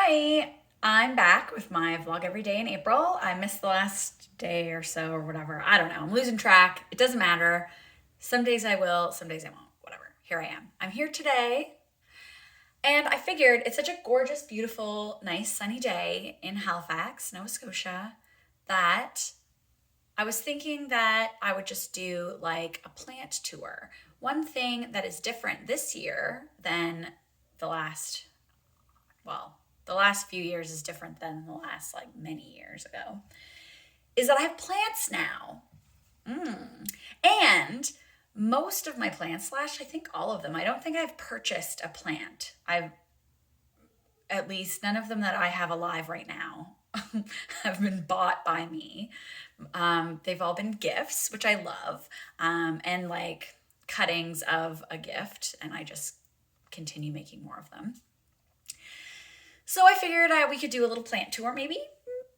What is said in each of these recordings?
Hi, I'm back with my vlog every day in April. I missed the last day or so or whatever. I don't know. I'm losing track. It doesn't matter. Some days I will, some days I won't. Whatever. Here I am. I'm here today, and I figured it's such a gorgeous, beautiful, nice, sunny day in Halifax, Nova Scotia, that I was thinking that I would just do like a plant tour. One thing that is different this year than the last well, the last few years is different than the last like many years ago, is that I have plants now. And most of my plants, slash, I think all of them, I don't think I've purchased a plant. At least none of them that I have alive right now have been bought by me. They've all been gifts, which I love, and like cuttings of a gift, and I just continue making more of them. So I figured we could do a little plant tour maybe.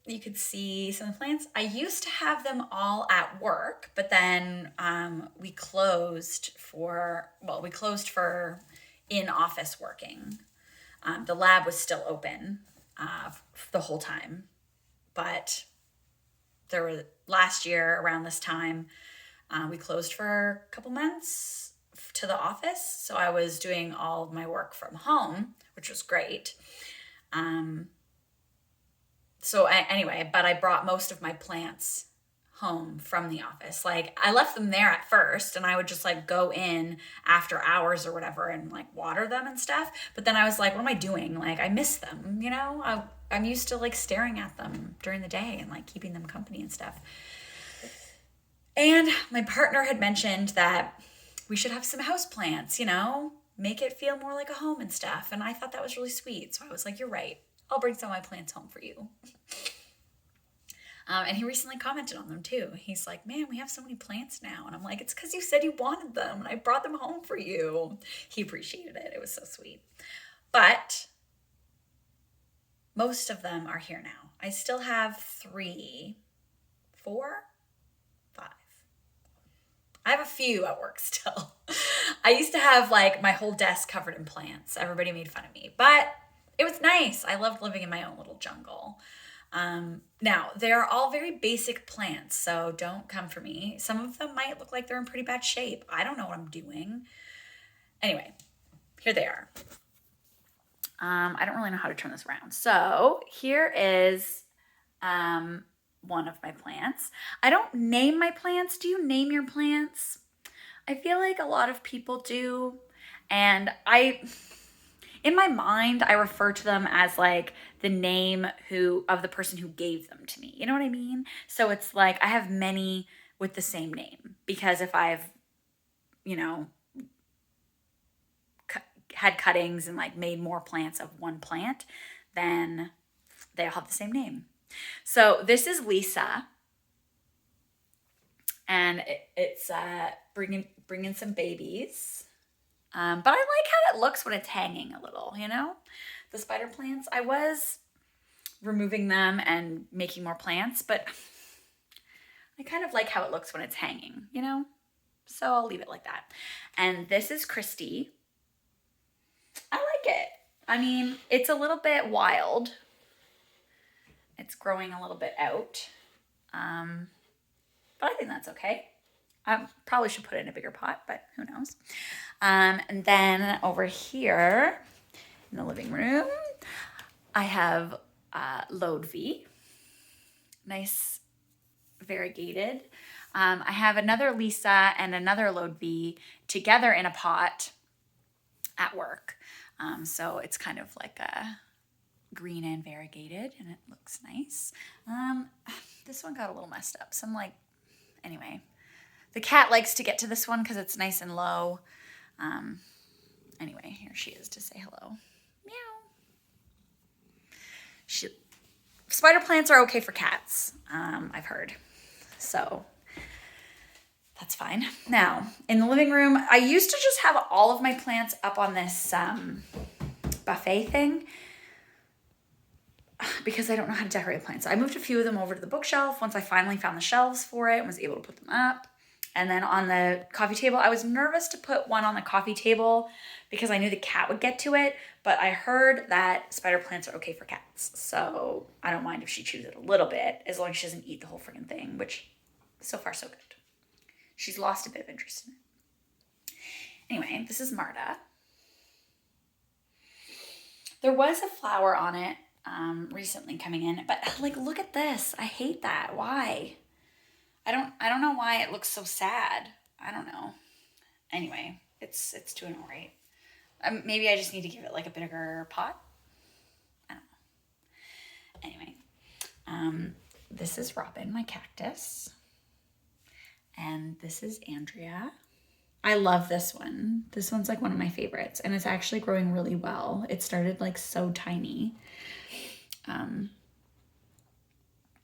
You could see some of the plants. I used to have them all at work, but then we closed for in-office working. The lab was still open the whole time, but last year around this time, we closed for a couple months to the office. So I was doing all of my work from home, which was great. Anyway, but I brought most of my plants home from the office. Like I left them there at first and I would just like go in after hours or whatever and like water them and stuff. But then I was like, what am I doing? Like I miss them, you know? I'm used to like staring at them during the day and like keeping them company and stuff. And my partner had mentioned that we should have some house plants, make it feel more like a home and stuff. And I thought that was really sweet. So I was like, you're right. I'll bring some of my plants home for you. And he recently commented on them too. He's like, man, we have so many plants now. And I'm like, it's because you said you wanted them and I brought them home for you. He appreciated it. It was so sweet. But most of them are here now. I still have 3, 4, 5. I have a few at work still. I used to have like my whole desk covered in plants. Everybody made fun of me, but it was nice. I loved living in my own little jungle. Now, they're all very basic plants, so don't come for me. Some of them might look like they're in pretty bad shape. I don't know what I'm doing. Anyway, here they are. I don't really know how to turn this around. So here is one of my plants. I don't name my plants. Do you name your plants? I feel like a lot of people do. And in my mind, I refer to them as like the name of the person who gave them to me. You know what I mean? So it's like I have many with the same name because if I've, had cuttings and like made more plants of one plant, then they all have the same name. So this is Lisa, and it's bringing some babies. But I like how it looks when it's hanging a little, the spider plants. I was removing them and making more plants, but I kind of like how it looks when it's hanging, So I'll leave it like that. And this is Christy. I like it. I mean, it's a little bit wild. It's growing a little bit out. But I think that's okay. I probably should put it in a bigger pot, but who knows. And then over here in the living room, I have Load V. Nice, variegated. I have another Lisa and another Load V together in a pot at work. So it's kind of like a green and variegated, and it looks nice. This one got a little messed up. So I'm like, anyway. The cat likes to get to this one because it's nice and low. Anyway, here she is to say hello. Meow. Spider plants are okay for cats, I've heard. So that's fine. Now, in the living room, I used to just have all of my plants up on this buffet thing because I don't know how to decorate plants. So I moved a few of them over to the bookshelf once I finally found the shelves for it and was able to put them up. And then on the coffee table, I was nervous to put one on the coffee table because I knew the cat would get to it, but I heard that spider plants are okay for cats. So I don't mind if she chews it a little bit, as long as she doesn't eat the whole freaking thing, which so far so good. She's lost a bit of interest in it. Anyway, this is Marta. There was a flower on it recently coming in, but like, look at this. I hate that. Why? I don't know why it looks so sad. I don't know. Anyway, it's doing all right. Maybe I just need to give it like a bigger pot. I don't know. Anyway, this is Robin, my cactus. And this is Andrea. I love this one. This one's like one of my favorites, and it's actually growing really well. It started like so tiny.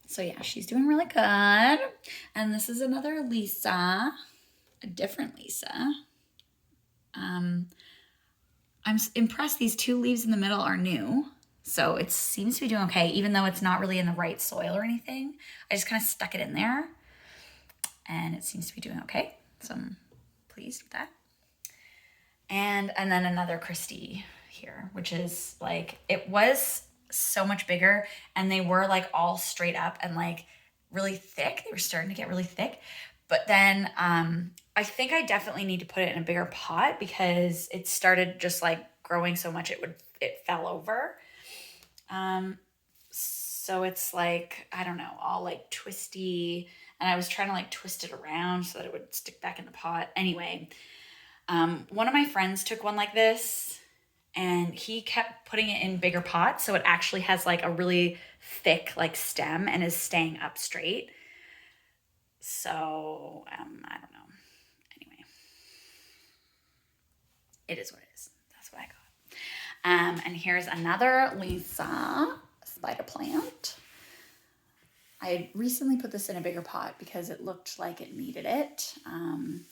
So yeah, she's doing really good. And this is another Lisa, a different Lisa. I'm impressed these 2 leaves in the middle are new. So it seems to be doing okay, even though it's not really in the right soil or anything. I just kind of stuck it in there and it seems to be doing okay. So I'm pleased with that. And then another Christie here, which is like, it was so much bigger and they were like all straight up and like really thick. They were starting to get really thick. But then I think I definitely need to put it in a bigger pot because it started just like growing so much it fell over. So it's like, I don't know, all like twisty, and I was trying to like twist it around so that it would stick back in the pot. Anyway, one of my friends took one like this and he kept putting it in bigger pots. So it actually has like a really thick like stem and is staying up straight. So, I don't know. Anyway, it is what it is. That's what I got. And here's another Lisa spider plant. I recently put this in a bigger pot because it looked like it needed it.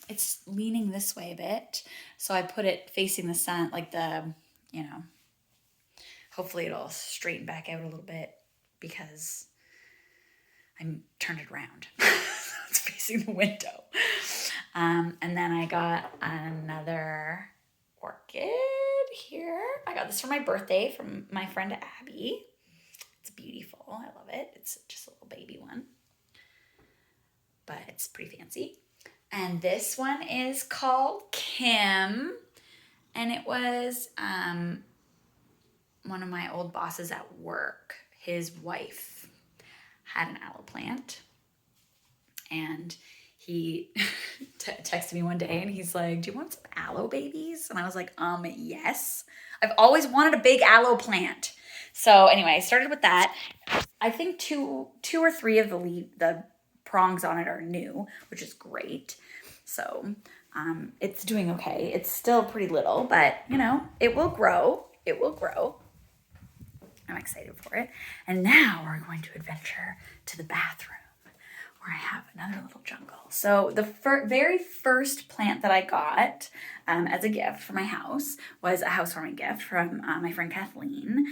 It's leaning this way a bit. So I put it facing the sun, like hopefully it'll straighten back out a little bit because I turned it around. It's facing the window. And then I got another orchid here. I got this for my birthday from my friend Abby. It's beautiful. I love it. It's just a little baby one, but it's pretty fancy. And this one is called Kim. And it was one of my old bosses at work. His wife had an aloe plant. And he texted me one day and he's like, do you want some aloe babies? And I was like, yes. I've always wanted a big aloe plant. So anyway, I started with that. I think two or three of the prongs on it are new, which is great. So it's doing okay. It's still pretty little, but it will grow. It will grow. I'm excited for it. And now we're going to adventure to the bathroom, where I have another little jungle. So the very first plant that I got as a gift for my house was a housewarming gift from my friend Kathleen.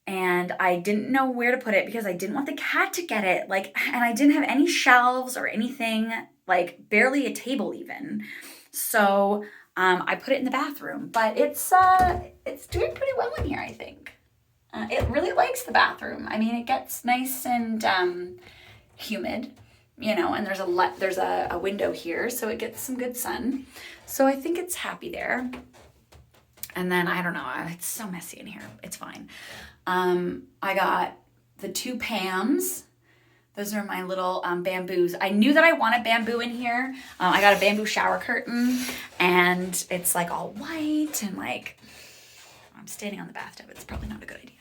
And I didn't know where to put it because I didn't want the cat to get it. And I didn't have any shelves or anything, barely a table even. So I put it in the bathroom. But it's doing pretty well in here, I think. It really likes the bathroom. I mean, it gets nice and humid, and there's a window here, so it gets some good sun. So I think it's happy there. And then I don't know, it's so messy in here. It's fine. I got the 2 Pams. Those are my little bamboos. I knew that I wanted bamboo in here. I got a bamboo shower curtain, and it's like all white and I'm standing on the bathtub. It's probably not a good idea.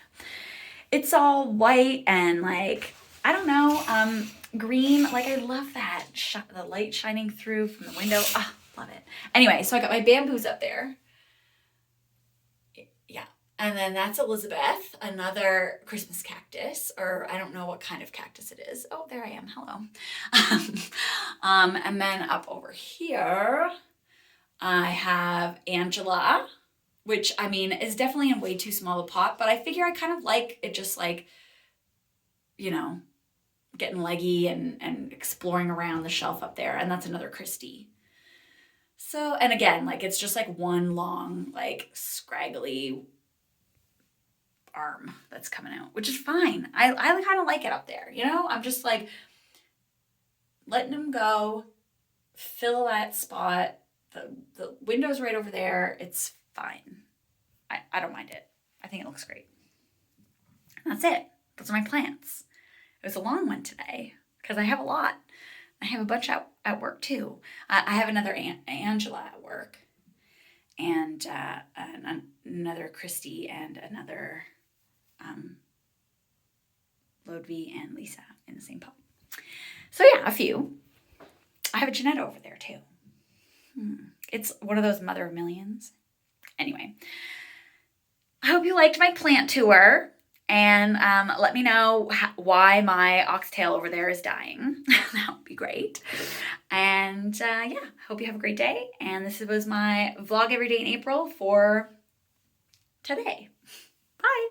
It's all white and I don't know, green. I love that. The light shining through from the window. Ah, love it. Anyway, so I got my bamboos up there. Yeah. And then that's Elizabeth, another Christmas cactus, or I don't know what kind of cactus it is. Oh, there I am. Hello. And then up over here, I have Angela, which is definitely in way too small a pot, but I figure I kind of like it just getting leggy and exploring around the shelf up there. And that's another Christie. So, and again, like it's just like one long, like scraggly arm that's coming out, which is fine. I kind of like it up there, you know? I'm just like letting them go, fill that spot. The window's right over there. It's fine. I don't mind it. I think it looks great. That's it. Those are my plants. It was a long one today because I have a lot. I have a bunch at work too. I have another Angela at work, and another Christy, and another Lodvi and Lisa in the same pot. So yeah, a few. I have a Janetta over there too. It's one of those mother of millions. Anyway, I hope you liked my plant tour. And let me know why my oxtail over there is dying. That would be great. And yeah, hope you have a great day. And this was my vlog every day in April for today. Bye.